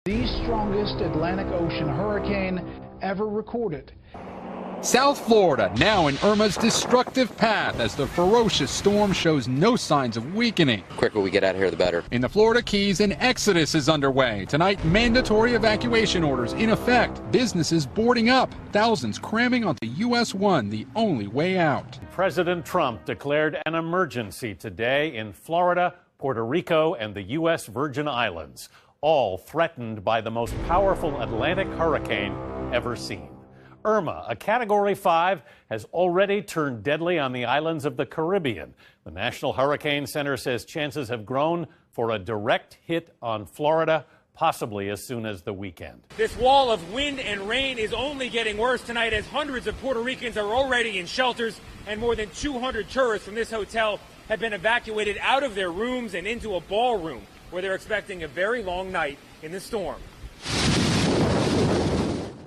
The strongest Atlantic Ocean hurricane ever recorded. South Florida now in Irma's destructive path as the ferocious storm shows no signs of weakening. The quicker we get out of here, the better. In the Florida Keys, an exodus is underway. Tonight, mandatory evacuation orders in effect. Businesses boarding up. Thousands cramming onto US 1, the only way out. President Trump declared an emergency today in Florida, Puerto Rico, and the U.S. Virgin Islands, all threatened by the most powerful Atlantic hurricane ever seen. Irma, a Category 5, has already turned deadly on the islands of the Caribbean. The National Hurricane Center says chances have grown for a direct hit on Florida, possibly as soon as the weekend. This wall of wind and rain is only getting worse tonight as hundreds of Puerto Ricans are already in shelters and more than 200 tourists from this hotel have been evacuated out of their rooms and into a ballroom where they're expecting a very long night in the storm.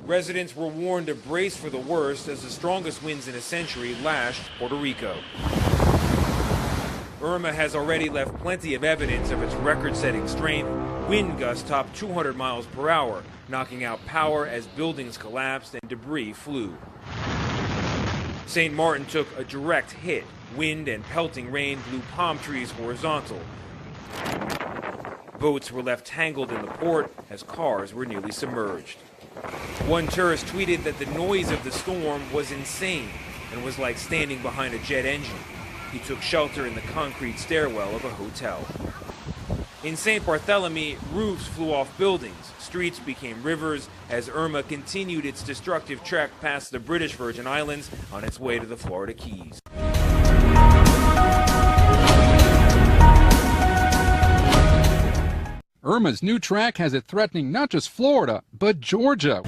Residents were warned to brace for the worst as the strongest winds in a century lashed Puerto Rico. Irma has already left plenty of evidence of its record-setting strength. Wind gusts topped 200 miles per hour, knocking out power as buildings collapsed and debris flew. St. Martin took a direct hit. Wind and pelting rain blew palm trees horizontal. Boats were left tangled in the port as cars were nearly submerged. One tourist tweeted that the noise of the storm was insane and was like standing behind a jet engine. He took shelter in the concrete stairwell of a hotel. In St. Barthélemy, roofs flew off buildings. Streets became rivers as Irma continued its destructive trek past the British Virgin Islands on its way to the Florida Keys. Irma's new track has it threatening not just Florida, but Georgia,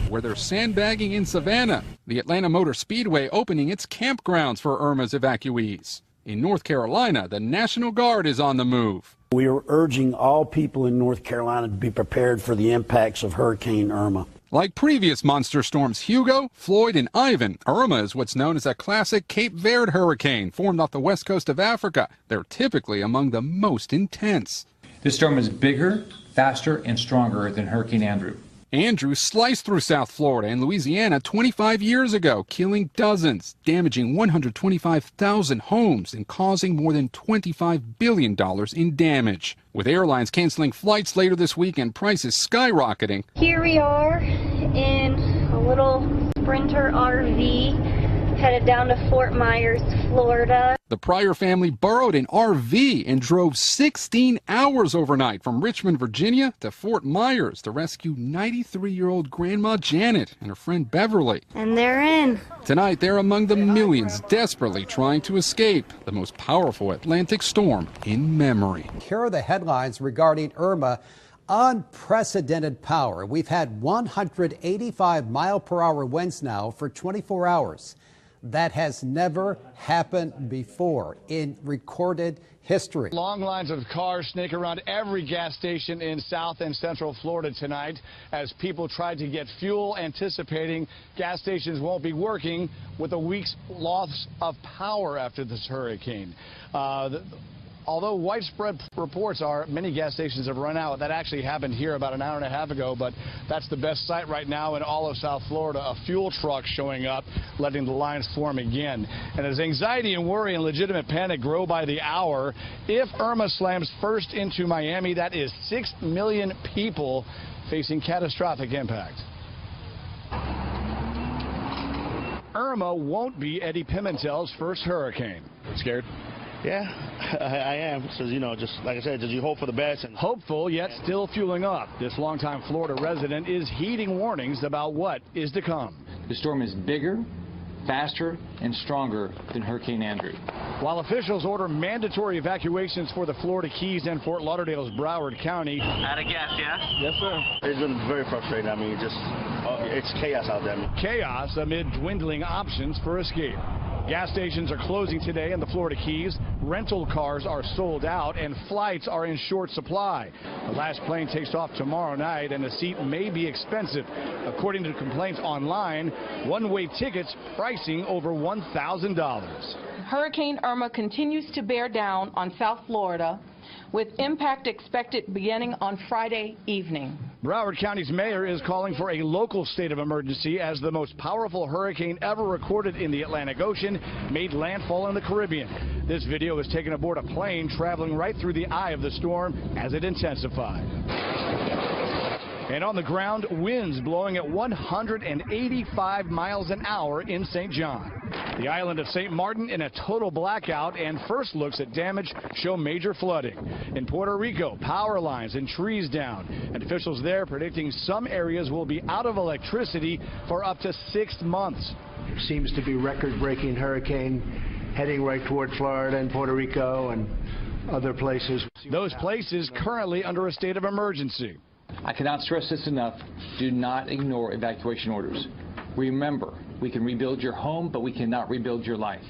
where they're sandbagging in Savannah. The Atlanta Motor Speedway opening its campgrounds for Irma's evacuees. In North Carolina, the National Guard is on the move. We are urging all people in North Carolina to be prepared for the impacts of Hurricane Irma. Like previous monster storms Hugo, Floyd, and Ivan, Irma is what's known as a classic Cape Verde hurricane formed off the west coast of Africa. They're typically among the most intense. This storm is bigger, faster, and stronger than Hurricane Andrew. Andrew sliced through South Florida and Louisiana 25 years ago, killing dozens, damaging 125,000 homes, and causing more than $25 billion in damage. With airlines canceling flights later this week and prices skyrocketing. Here we are in a little Sprinter RV headed down to Fort Myers, Florida. The Pryor family borrowed an RV and drove 16 hours overnight from Richmond, Virginia to Fort Myers to rescue 93-year-old Grandma Janet and her friend Beverly. And they're in. Tonight, they're among the millions desperately trying to escape the most powerful Atlantic storm in memory. Here are the headlines regarding Irma. Unprecedented power. We've had 185-mile-per-hour winds now for 24 hours. That has never happened before in recorded history. Long lines of cars snake around every gas station in South and Central Florida tonight as people try to get fuel, anticipating gas stations won't be working with a week's loss of power after this hurricane. Although widespread reports are many gas stations have run out. That actually happened here about an hour and a half ago, but that's the best sight right now in all of South Florida, a fuel truck showing up, letting the lines form again. And as anxiety and worry and legitimate panic grow by the hour, if Irma slams first into Miami, that is 6 million people facing catastrophic impact. Irma won't be Eddie Pimentel's first hurricane. Scared? Yeah, I am. Because, you know, just like I said, just you hope for the best. And hopeful, yet still fueling up. This longtime Florida resident is heeding warnings about what is to come. The storm is bigger, faster, and stronger than Hurricane Andrew. While officials order mandatory evacuations for the Florida Keys and Fort Lauderdale's Broward County. Out of gas, yeah? Yes, sir. It's been very frustrating. I mean, it's chaos out there. Chaos amid dwindling options for escape. Gas stations are closing today in the Florida Keys. Rental cars are sold out and flights are in short supply. The last plane takes off tomorrow night and a seat may be expensive. According to complaints online, one-way tickets pricing over $1,000. Hurricane Irma continues to bear down on South Florida, with impact expected beginning on Friday evening. Broward County's mayor is calling for a local state of emergency as the most powerful hurricane ever recorded in the Atlantic Ocean made landfall in the Caribbean. This video was taken aboard a plane traveling right through the eye of the storm as it intensified. And on the ground, winds blowing at 185 miles an hour in St. John. The island of St. Martin in a total blackout, and first looks at damage show major flooding. In Puerto Rico, power lines and trees down, and officials there predicting some areas will be out of electricity for up to 6 months. Seems to be record-breaking hurricane heading right toward Florida and Puerto Rico and other places. Those places currently under a state of emergency. I cannot stress this enough. Do not ignore evacuation orders. Remember, we can rebuild your home, but we cannot rebuild your life.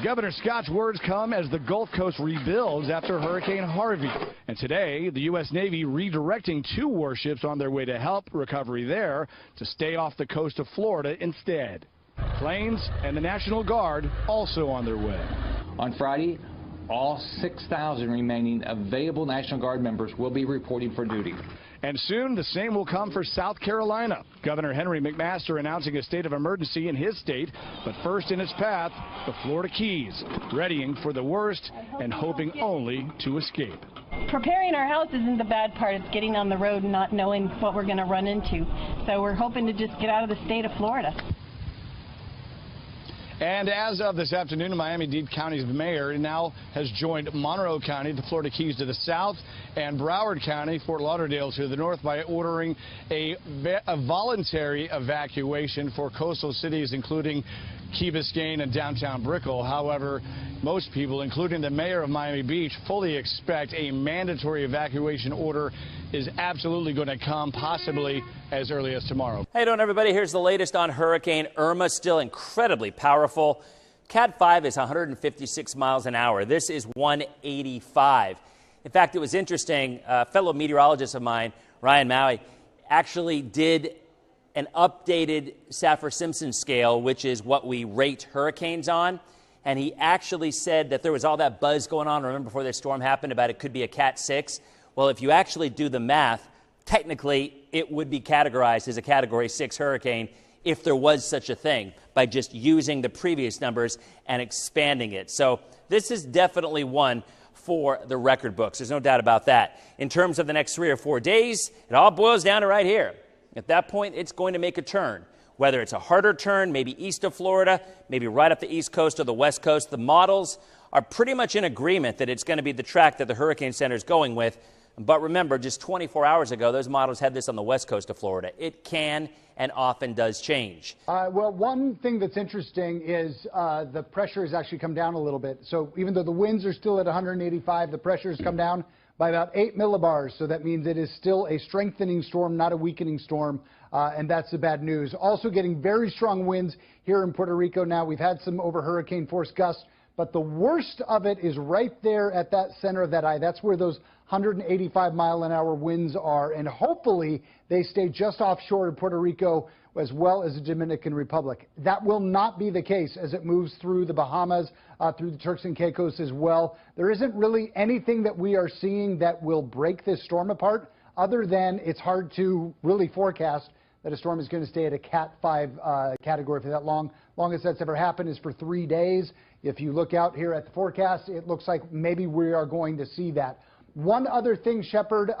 Governor Scott's words come as the Gulf Coast rebuilds after Hurricane Harvey. And today, the U.S. Navy redirecting 2 warships on their way to help recovery there to stay off the coast of Florida instead. Planes and the National Guard also on their way. On Friday, all 6,000 remaining available National Guard members will be reporting for duty. And soon the same will come for South Carolina. Governor Henry McMaster announcing a state of emergency in his state, but first in its path, the Florida Keys, readying for the worst and hoping only to escape. Preparing our house isn't the bad part. It's getting on the road and not knowing what we're going to run into. So we're hoping to just get out of the state of Florida. And as of this afternoon, Miami-Dade County's mayor now has joined Monroe County, the Florida Keys to the south, and Broward County, Fort Lauderdale to the north by ordering a voluntary evacuation for coastal cities, including Key Biscayne and downtown Brickell. However, most people, including the mayor of Miami Beach, fully expect a mandatory evacuation order is absolutely going to come, possibly as early as tomorrow. Hey, doing everybody? Here's the latest on Hurricane Irma, still incredibly powerful. Cat 5 is 156 miles an hour. This is 185. In fact, it was interesting. A fellow meteorologist of mine, Ryan Maui, actually did an updated Saffir-Simpson scale, which is what we rate hurricanes on. And he actually said that there was all that buzz going on, remember, before this storm happened, about it could be a Cat 6. Well, if you actually do the math, technically it would be categorized as a Category 6 hurricane if there was such a thing, by just using the previous numbers and expanding it. So this is definitely one for the record books. There's no doubt about that. In terms of the next 3 or 4 days, it all boils down to right here. At that point, it's going to make a turn. Whether it's a harder turn, maybe east of Florida, maybe right up the east coast or the west coast, the models are pretty much in agreement that it's going to be the track that the Hurricane Center is going with. But remember, just 24 hours ago, those models had this on the west coast of Florida. It can and often does change. Well, one thing that's interesting is the pressure has actually come down a little bit. So even though the winds are still at 185, the pressure has come down by about 8 millibars. So that means it is still a strengthening storm, not a weakening storm. And that's the bad news. Also getting very strong winds here in Puerto Rico now. We've had some over hurricane force gusts, but the worst of it is right there at that center of that eye. That's where those 185-mile-an-hour winds are, and hopefully they stay just offshore in Puerto Rico as well as the Dominican Republic. That will not be the case as it moves through the Bahamas, through the Turks and Caicos as well. There isn't really anything that we are seeing that will break this storm apart, other than it's hard to really forecast that a storm is going to stay at a Cat 5 category for that long. Longest that's ever happened is for 3 days. If you look out here at the forecast, it looks like maybe we are going to see that. One other thing, Shepard,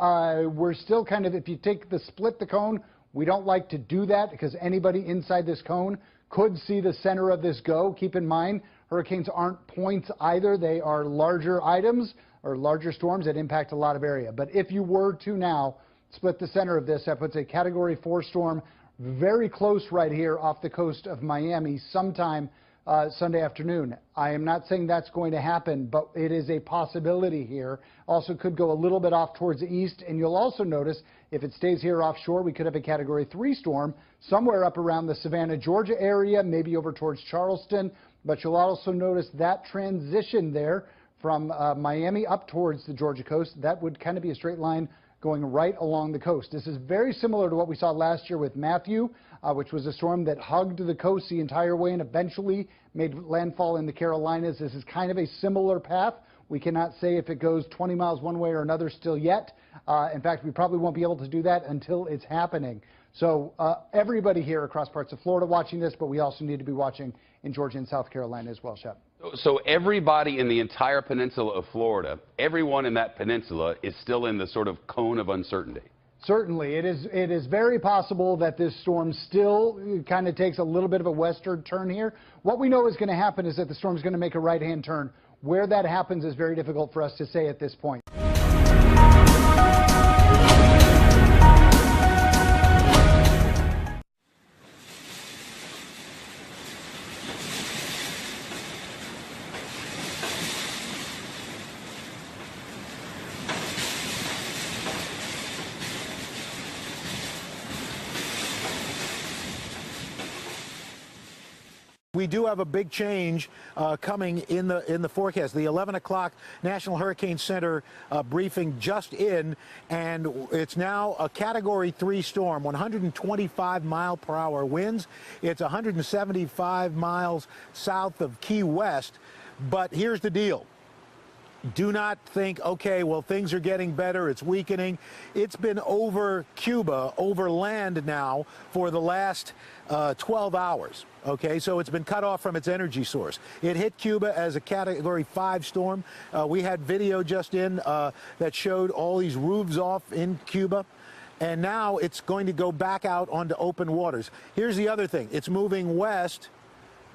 we're still kind of, if you take the split the cone, we don't like to do that because anybody inside this cone could see the center of this go. Keep in mind, hurricanes aren't points either. They are larger items or larger storms that impact a lot of area. But if you were to now split the center of this, that puts a Category 4 storm very close right here off the coast of Miami sometime Sunday afternoon. I am not saying that's going to happen, but it is a possibility here. Also could go a little bit off towards the east, and you'll also notice if it stays here offshore, we could have a Category 3 storm somewhere up around the Savannah, Georgia area, maybe over towards Charleston, but you'll also notice that transition there from Miami up towards the Georgia coast. That would kind of be a straight line going right along the coast. This is very similar to what we saw last year with Matthew, which was a storm that hugged the coast the entire way and eventually made landfall in the Carolinas. This is kind of a similar path. We cannot say if it goes 20 miles one way or another still yet, In fact, we probably won't be able to do that until it's happening. So everybody here across parts of Florida watching this, but we also need to be watching in Georgia and South Carolina as well, Shep. So everybody in the entire peninsula of Florida, everyone in that peninsula is still in the sort of cone of uncertainty. Certainly. It is very possible that this storm still kind of takes a little bit of a western turn here. What we know is going to happen is that the storm is going to make a right-hand turn. Where that happens is very difficult for us to say at this point. We do have a big change coming in the forecast. The 11 o'clock National Hurricane Center briefing just in, and it's now a Category 3 storm, 125-mile-per-hour winds. It's 175 miles south of Key West. But here's the deal. Do not think, okay, well, things are getting better, it's weakening. It's been over Cuba, over land now for the last 12 hours. Okay, so it's been cut off from its energy source. It hit Cuba as a Category 5 storm. We had video just in that showed all these roofs off in Cuba. And now it's going to go back out onto open waters. Here's the other thing. It's moving west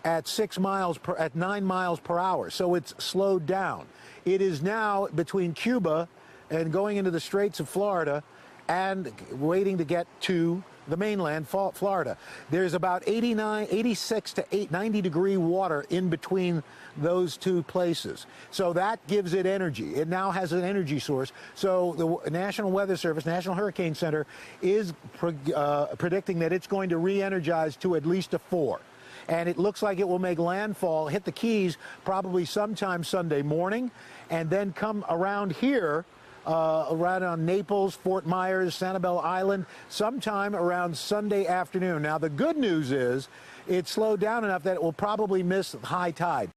at 9 miles per hour. So it's slowed down. It is now between Cuba and going into the Straits of Florida and waiting to get to the mainland, Florida. There's about 86 to 90 degree water in between those two places. So that gives it energy. It now has an energy source. So the National Weather Service, National Hurricane Center, is predicting that it's going to re-energize to at least a 4. And it looks like it will make landfall, hit the Keys probably sometime Sunday morning, and then come around here, around on Naples, Fort Myers, Sanibel Island, sometime around Sunday afternoon. Now, the good news is it slowed down enough that it will probably miss high tide.